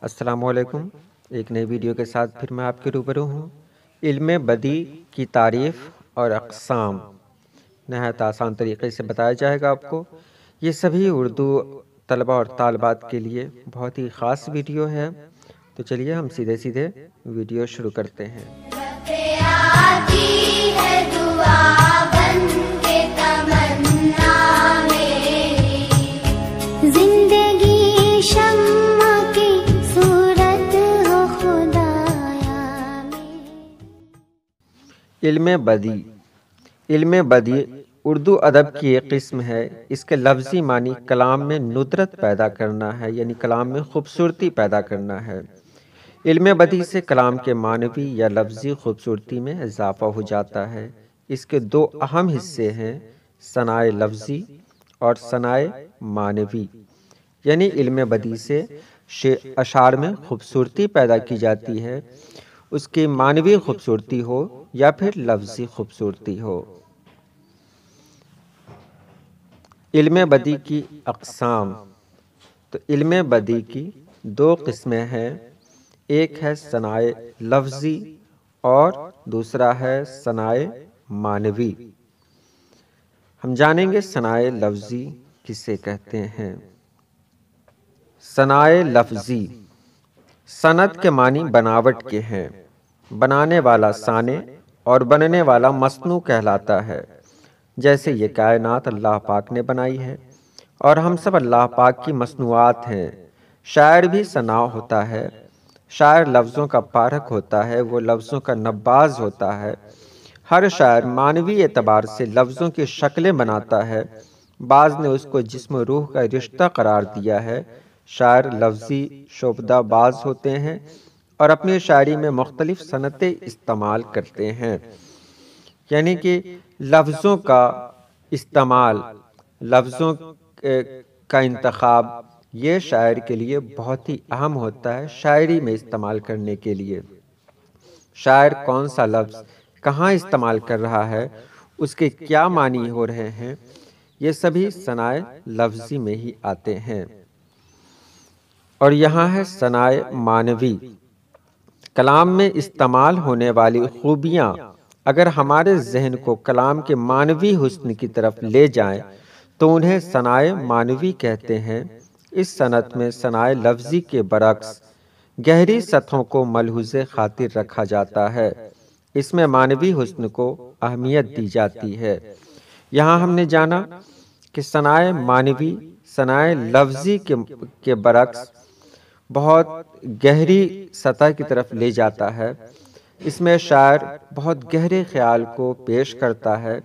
السلام علیکم۔ ایک نئی ویڈیو کے ساتھ پھر میں آپ کے روبرو ہوں۔ علم بدیع کی تعریف اور اقسام نہایت آسان طریقے سے بتایا جائے گا آپ کو۔ یہ سبھی اردو طلبہ اور طالبات کے لیے بہت ہی خاص ویڈیو ہے، تو چلیے ہم سیدھے ویڈیو شروع کرتے ہیں۔ علم بدیع۔ علم بدیع اردو ادب کی ایک قسم ہے۔ اس کے لفظی معنی کلام میں ندرت پیدا کرنا ہے، یعنی کلام میں خوبصورتی پیدا کرنا ہے۔ علم بدیع سے کلام کے معنوی یا لفظی خوبصورتی میں اضافہ ہو جاتا ہے۔ اس کے دو اہم حصے ہیں، صنائع لفظی اور صنائع معنوی۔ یعنی علم بدیع سے اشعار میں خوبصورتی پیدا کی جاتی ہے، اس کی معنوی خوبصورتی ہو یا پھر لفظی خوبصورتی ہو۔ علم بدیع کی اقسام۔ تو علم بدیع کی دو قسمیں ہیں، ایک ہے صنائع لفظی اور دوسرا ہے صنائع معنوی۔ ہم جانیں گے صنائع لفظی کسے کہتے ہیں۔ صنائع لفظی صنعت کے معنی بناوٹ کے ہیں۔ بنانے والا صانع اور بننے والا مصنوع کہلاتا ہے۔ جیسے یہ کائنات اللہ پاک نے بنائی ہے اور ہم سب اللہ پاک کی مصنوعات ہیں۔ شاعر بھی صناع ہوتا ہے۔ شاعر لفظوں کا پارکھ ہوتا ہے، وہ لفظوں کا نباز ہوتا ہے۔ ہر شاعر معنوی اعتبار سے لفظوں کی شکلیں بناتا ہے۔ بعض نے اس کو جسم و روح کا رشتہ قرار دیا ہے۔ شاعر لفظی شعبدہ باز ہوتے ہیں اور اپنی شاعری میں مختلف صنعتیں استعمال کرتے ہیں، یعنی کہ لفظوں کا استعمال، لفظوں کا انتخاب یہ شاعر کے لیے بہت ہی اہم ہوتا ہے۔ شاعری میں استعمال کرنے کے لیے شاعر کون سا لفظ کہاں استعمال کر رہا ہے، اس کے کیا معنی ہو رہے ہیں، یہ سبھی صنائع لفظی میں ہی آتے ہیں۔ اور یہاں ہے صنائع معنوی۔ کلام میں استعمال ہونے والی خوبیاں اگر ہمارے ذہن کو کلام کے معنوی حسن کی طرف لے جائیں تو انہیں صنائع معنوی کہتے ہیں۔ اس صنعت میں صنائع لفظی کے برعکس گہری سطحوں کو ملحوظ خاطر رکھا جاتا ہے۔ اس میں معنوی حسن کو اہمیت دی جاتی ہے۔ یہاں ہم نے جانا کہ صنائع معنوی صنائع لفظی کے برعکس بہت گہری سطح کی طرف لے جاتا ہے۔ اس میں شاعر بہت گہرے خیال کو پیش کرتا ہے،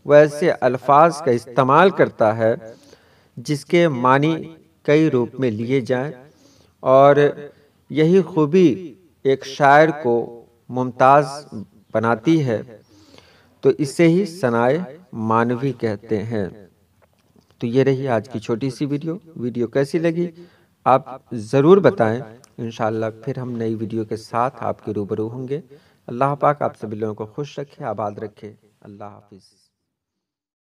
وہ ایسے الفاظ کا استعمال کرتا ہے جس کے معنی کئی روپ میں لیے جائیں، اور یہی خوبی ایک شاعر کو ممتاز بناتی ہے، تو اسے ہی صنائع معنوی کہتے ہیں۔ تو یہ رہی آج کی چھوٹی سی ویڈیو کیسی لگی آپ ضرور بتائیں۔ انشاءاللہ پھر ہم نئی ویڈیو کے ساتھ آپ کے روبرو ہوں گے۔ اللہ پاک آپ سبھی لوگوں کو خوش رکھے، آباد رکھے۔ اللہ حافظ۔